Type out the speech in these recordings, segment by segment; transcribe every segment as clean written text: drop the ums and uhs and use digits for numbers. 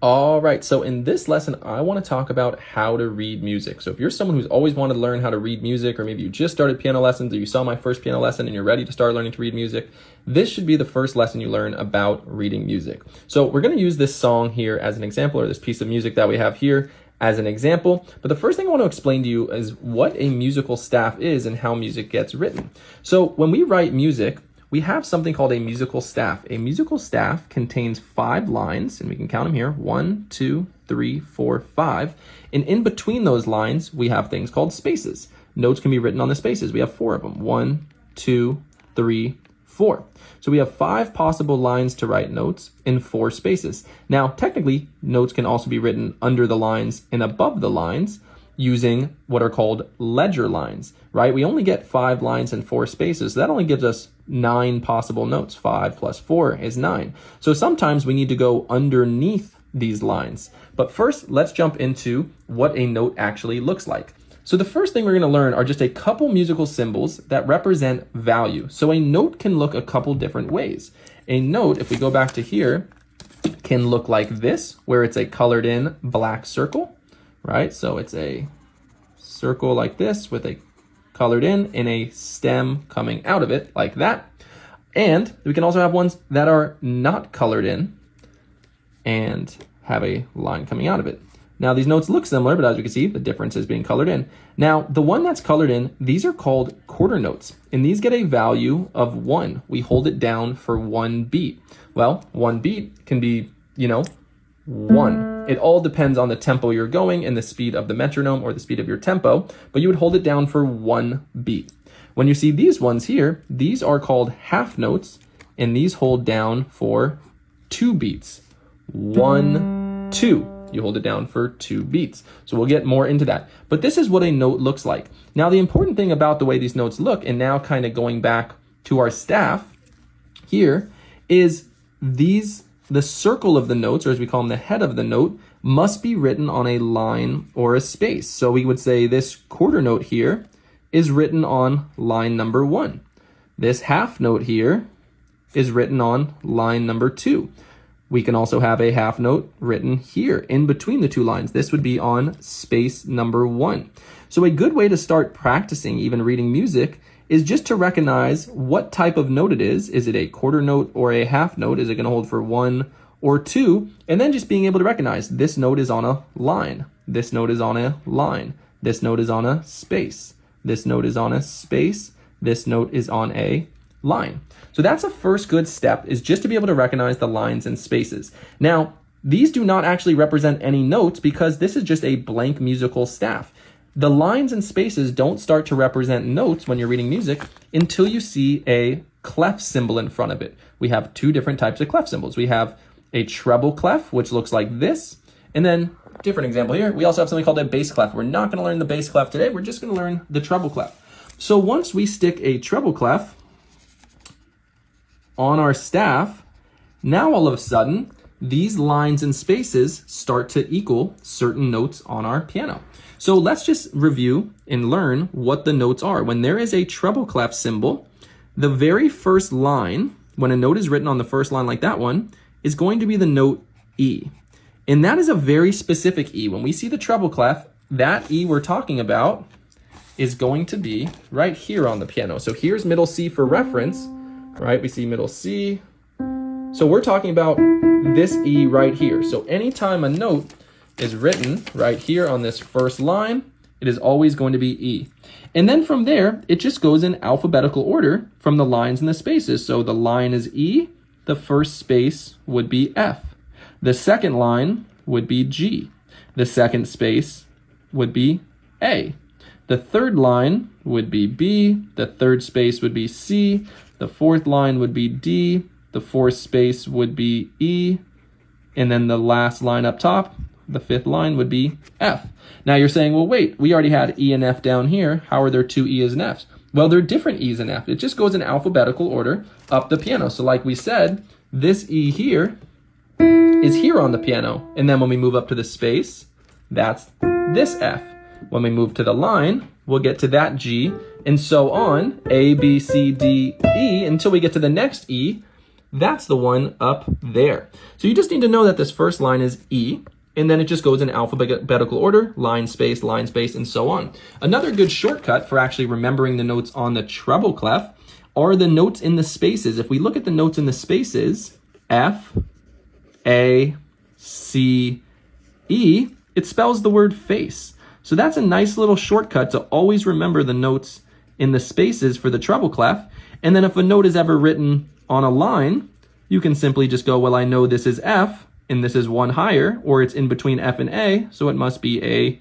All right, so in this lesson, I want to talk about how to read music. So if you're someone who's always wanted to learn how to read music, or maybe you just started piano lessons, or you saw my first piano lesson and you're ready to start learning to read music, this should be the first lesson you learn about reading music. So we're going to use this song here as an example, or this piece of music that we have here as an example. But the first thing I want to explain to you is what a musical staff is and how music gets written. So when we write music, we have something called a musical staff. A musical staff contains 5 lines, and we can count them here, 1, 2, 3, 4, 5. And in between those lines, we have things called spaces. Notes can be written on the spaces. We have 4 of them, 1, 2, 3, 4. So we have 5 possible lines to write notes in 4 spaces. Now, technically, notes can also be written under the lines and above the lines using what are called ledger lines, right? We only get 5 lines and 4 spaces. So that only gives us 9 possible notes. 5 plus 4 is 9. So sometimes we need to go underneath these lines. But first, let's jump into what a note actually looks like. So the first thing we're going to learn are just a couple musical symbols that represent value. So a note can look a couple different ways. A note, if we go back to here, can look like this, where it's a colored in black circle, right? So it's a circle like this with a colored in and a stem coming out of it like that. And we can also have ones that are not colored in and have a line coming out of it. Now these notes look similar, but as you can see, the difference is being colored in. Now the one that's colored in, these are called quarter notes, and these get a value of 1. We hold it down for 1 beat. Well, 1 beat can be, 1. It all depends on the tempo you're going and the speed of the metronome or the speed of your tempo, but you would hold it down for 1 beat. When you see these ones here, these are called half notes, and these hold down for 2 beats. 1, 2. You hold it down for 2 beats. So we'll get more into that. But this is what a note looks like. Now, the important thing about the way these notes look, and now kind of going back to our staff here, is the circle of the notes, or as we call them, the head of the note, must be written on a line or a space. So we would say this quarter note here is written on line number 1. This half note here is written on line number 2. We can also have a half note written here in between the 2 lines. This would be on space number 1. So a good way to start practicing even reading music is just to recognize what type of note it is. Is it a quarter note or a half note? Is it going to hold for 1 or 2? And then just being able to recognize this note is on a line. This note is on a line. This note is on a space. This note is on a space. This note is on a line. So that's a first good step, is just to be able to recognize the lines and spaces. Now, these do not actually represent any notes because this is just a blank musical staff. The lines and spaces don't start to represent notes when you're reading music until you see a clef symbol in front of it. We have 2 different types of clef symbols. We have a treble clef, which looks like this. And then, different example here, we also have something called a bass clef. We're not going to learn the bass clef today. We're just going to learn the treble clef. So once we stick a treble clef on our staff, now all of a sudden, these lines and spaces start to equal certain notes on our piano. So let's just review and learn what the notes are. When there is a treble clef symbol, the very first line, when a note is written on the first line like that one, is going to be the note E. And that is a very specific E. When we see the treble clef, that E we're talking about is going to be right here on the piano. So here's middle C for reference, right? We see middle C. So we're talking about this E right here. So anytime a note is written right here on this first line, it is always going to be E. And then from there, it just goes in alphabetical order from the lines and the spaces. So the line is E, the first space would be F. The second line would be G. The second space would be A. The third line would be B. The third space would be C. The fourth line would be D. The fourth space would be E. And then the last line up top, the fifth line would be F. Now you're saying, well, wait, we already had E and F down here. How are there 2 E's and F's? Well, they're different E's and F's. It just goes in alphabetical order up the piano. So like we said, this E here is here on the piano. And then when we move up to the space, that's this F. When we move to the line, we'll get to that G, and so on, A, B, C, D, E, until we get to the next E. That's the one up there. So you just need to know that this first line is E, and then it just goes in alphabetical order, line, space, and so on. Another good shortcut for actually remembering the notes on the treble clef are the notes in the spaces. If we look at the notes in the spaces, F, A, C, E, it spells the word face. So that's a nice little shortcut to always remember the notes in the spaces for the treble clef. And then if a note is ever written on a line, you can simply just go, well, I know this is F, and this is one higher, or it's in between F and A, so it must be a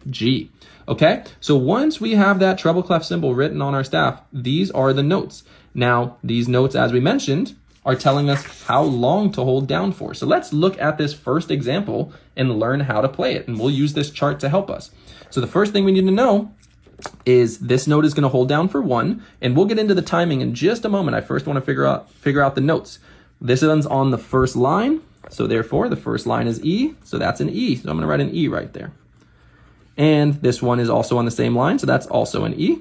G. Okay, so once we have that treble clef symbol written on our staff, these are the notes. Now, these notes, as we mentioned, are telling us how long to hold down for. So let's look at this first example and learn how to play it, and we'll use this chart to help us. So the first thing we need to know is this note is going to hold down for 1, and we'll get into the timing in just a moment. I first want to figure out the notes. This one's on the first line, so therefore the first line is E, so that's an E. So I'm going to write an E right there. And this one is also on the same line, so that's also an E.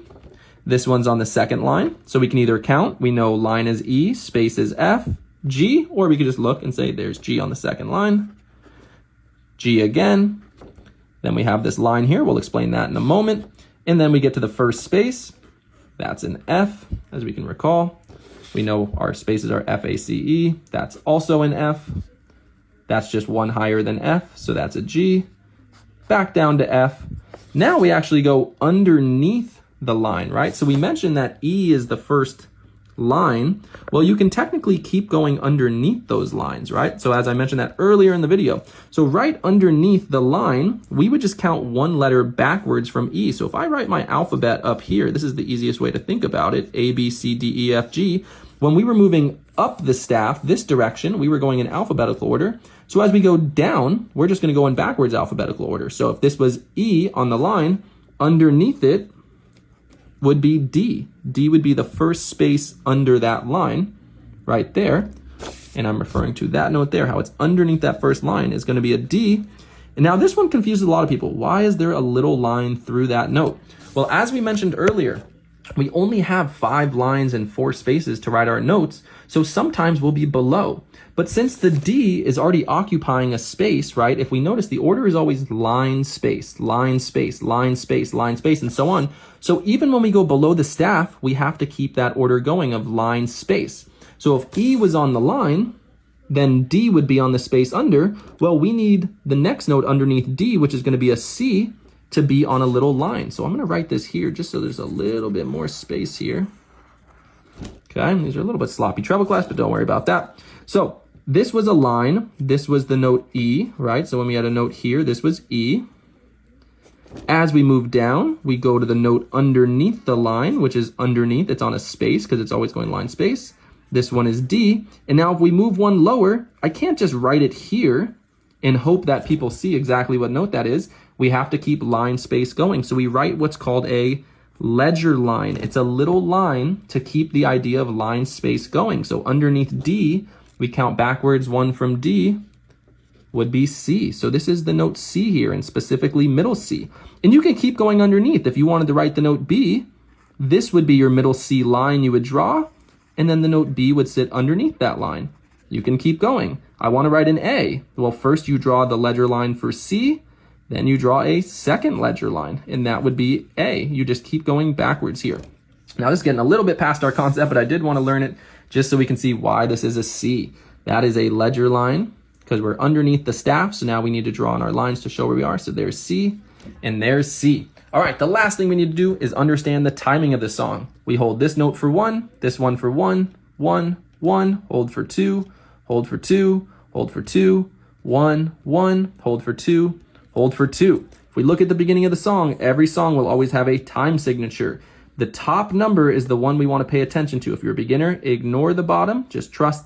This one's on the second line, so we can either count. We know line is E, space is F, G, or we could just look and say there's G on the second line, G again. Then we have this line here. We'll explain that in a moment. And then we get to the first space. That's an F, as we can recall. We know our spaces are F, A, C, E. That's also an F. That's just one higher than F, so that's a G. Back down to F. Now we actually go underneath the line, right? So we mentioned that E is the first line. Well, you can technically keep going underneath those lines, right? So as I mentioned that earlier in the video, so right underneath the line, we would just count one letter backwards from E. So if I write my alphabet up here, this is the easiest way to think about it, A, B, C, D, E, F, G. When we were moving up the staff this direction, we were going in alphabetical order. So as we go down, we're just going to go in backwards alphabetical order. So if this was E on the line, underneath it would be D. D would be the first space under that line right there. And I'm referring to that note there, how it's underneath that first line is going to be a D. And now this one confuses a lot of people. Why is there a little line through that note? Well, as we mentioned earlier, we only have 5 lines and 4 spaces to write our notes, so sometimes we'll be below. But since the D is already occupying a space, right, if we notice the order is always line, space, line, space, line, space, line, space, and so on. So even when we go below the staff, we have to keep that order going of line, space. So if E was on the line, then D would be on the space under. Well, we need the next note underneath D, which is going to be a C, to be on a little line. So I'm going to write this here just so there's a little bit more space here. Okay, these are a little bit sloppy treble clefs, but don't worry about that. So this was a line. This was the note E, right? So when we had a note here, this was E. As we move down, we go to the note underneath the line, which is underneath. It's on a space because it's always going line, space. This one is D. And now if we move one lower, I can't just write it here and hope that people see exactly what note that is. We have to keep line, space going. So we write what's called a ledger line. It's a little line to keep the idea of line, space going. So underneath D, we count backwards. 1 from D would be C. So this is the note C here, and specifically middle C. And you can keep going underneath. If you wanted to write the note B, this would be your middle C line you would draw, and then the note B would sit underneath that line. You can keep going. I want to write an A. Well, first you draw the ledger line for C, then you draw a second ledger line, and that would be A. You just keep going backwards here. Now this is getting a little bit past our concept, but I did want to learn it just so we can see why this is a C. That is a ledger line because we're underneath the staff, so now we need to draw on our lines to show where we are. So there's C, and there's C. All right, the last thing we need to do is understand the timing of the song. We hold this note for 1, this one for 1, 1, 1, hold for 2, hold for 2, hold for 2, 1, 1, hold for 2, hold for 2. If we look at the beginning of the song, every song will always have a time signature. The top number is the one we want to pay attention to. If you're a beginner, ignore the bottom. Just trust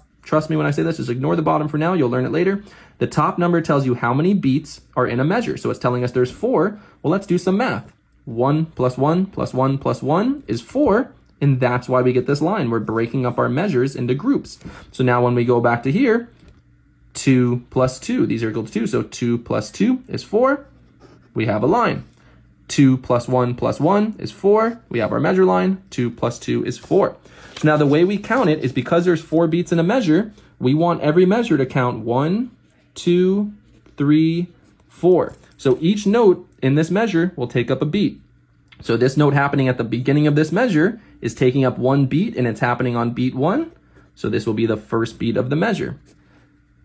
me when I say this. Just ignore the bottom for now. You'll learn it later. The top number tells you how many beats are in a measure. So it's telling us there's 4. Well, let's do some math. 1 plus 1 plus 1 plus 1 is 4. And that's why we get this line. We're breaking up our measures into groups. So now when we go back to here, 2 plus 2, these are equal to 2. So 2 plus 2 is 4. We have a line. 2 plus 1 is 4. We have our measure line. 2 plus 2 is 4. So now the way we count it is because there's 4 beats in a measure, we want every measure to count 1, 2, 3, 4. So each note in this measure will take up a beat. So this note happening at the beginning of this measure is taking up 1 beat, and it's happening on beat 1. So this will be the first beat of the measure.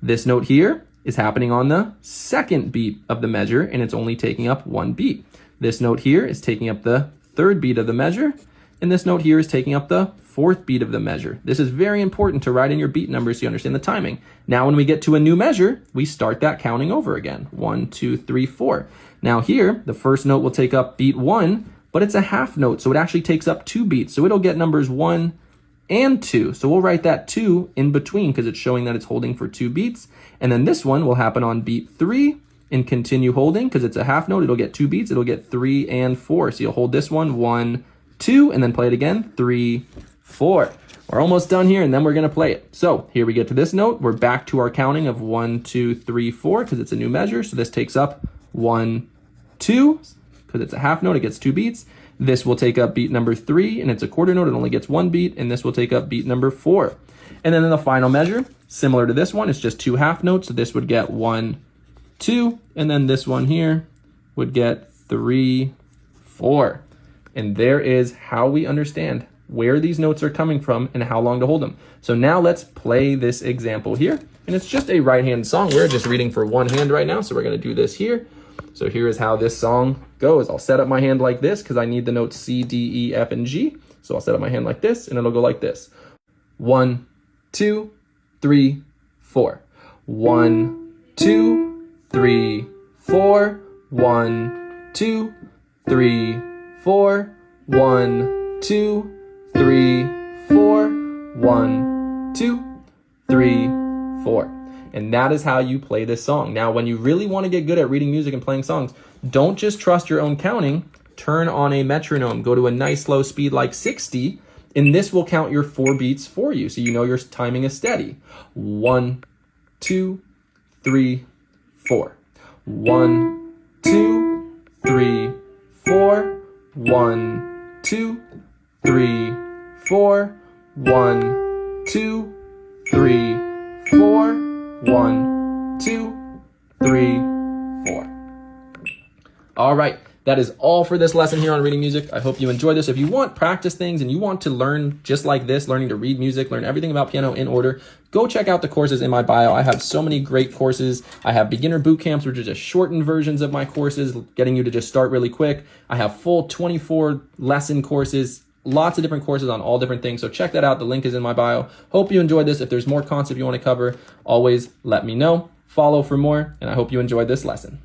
This note here is happening on the second beat of the measure, and it's only taking up 1 beat. This note here is taking up the third beat of the measure, and this note here is taking up the fourth beat of the measure. This is very important to write in your beat numbers so you understand the timing. Now when we get to a new measure, we start that counting over again. 1, 2, 3, 4. Now here, the first note will take up beat 1, but it's a half note, so it actually takes up 2 beats. So it'll get numbers 1 and 2. So we'll write that 2 in between because it's showing that it's holding for 2 beats. And then this one will happen on beat 3 and continue holding because it's a half note. It'll get 2 beats. It'll get 3 and 4. So you'll hold this one, 1, 2, and then play it again, 3, 4. We're almost done here, and then we're going to play it. So here we get to this note. We're back to our counting of 1, 2, 3, 4 because it's a new measure. So this takes up 1, 2 because it's a half note. It gets 2 beats. This will take up beat number 3, and it's a quarter note. It only gets 1 beat, and this will take up beat number 4. And then in the final measure, similar to this one, it's just 2 half notes. So this would get 1, 2, and then this one here would get 3, 4. And there is how we understand where these notes are coming from and how long to hold them. So now let's play this example here. And it's just a right-hand song. We're just reading for one hand right now, so we're going to do this here. So here is how this song goes. I'll set up my hand like this because I need the notes C, D, E, F, and G. So I'll set up my hand like this, and it'll go like this. 1, 2, 3, 4. 1, 2, 3, 4. 1, 2, 3, 4. 1, 2, 3, 4. 1, 2, 3, 4. And that is how you play this song. Now, when you really want to get good at reading music and playing songs, don't just trust your own counting. Turn on a metronome. Go to a nice slow speed like 60, and this will count your 4 beats for you, so you know your timing is steady. 1, 2, 3, 4. 1, 2, 3, 4. 1, 2, 3, 4. 1, 2, 3, 4. 1, 2, 3, 4. All right, that is all for this lesson here on reading music. I hope you enjoyed this. If you want practice things and you want to learn just like this, learning to read music, learn everything about piano in order, go check out the courses in my bio. I have so many great courses. I have beginner boot camps, which are just shortened versions of my courses, getting you to just start really quick. I have full 24 lesson courses. Lots of different courses on all different things. So check that out. The link is in my bio. Hope you enjoyed this. If there's more concepts you want to cover, always let me know. Follow for more, and I hope you enjoyed this lesson.